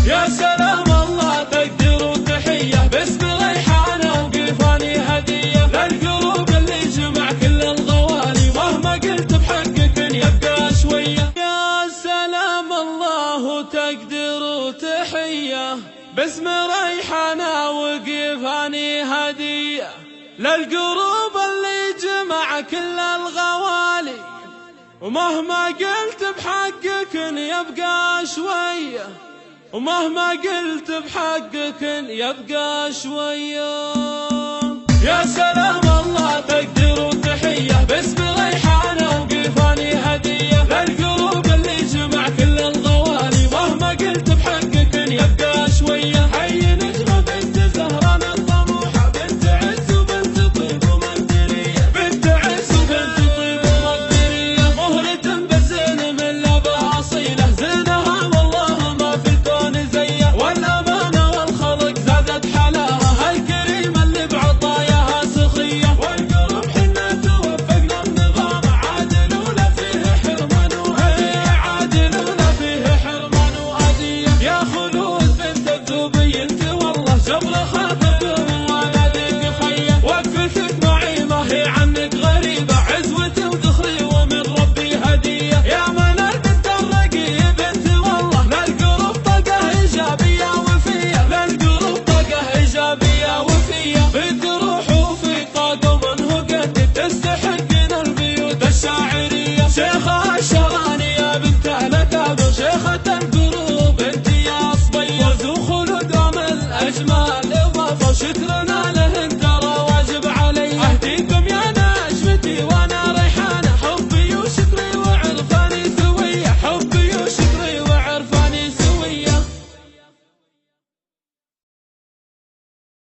يا سلام الله تقدير وتحية باسم ريحانة وقفاني هدية للقلوب اللي جمع كل الغوالي مهما قلت بحقك إن يبقى شوية. يا سلام الله تقدير وتحية باسم ريحانة وقفاني هدية للقلوب اللي جمع كل الغوالي ومهما قلت بحقك إن يبقى شوية ومهما قلت بحقك إن يبقى شوية. يا سلام الله تقدير وتحية باسم ريحانة وقفاني هدية للقلوب اللي جمع كل الغوالي مهما قلت بحقك إن يبقى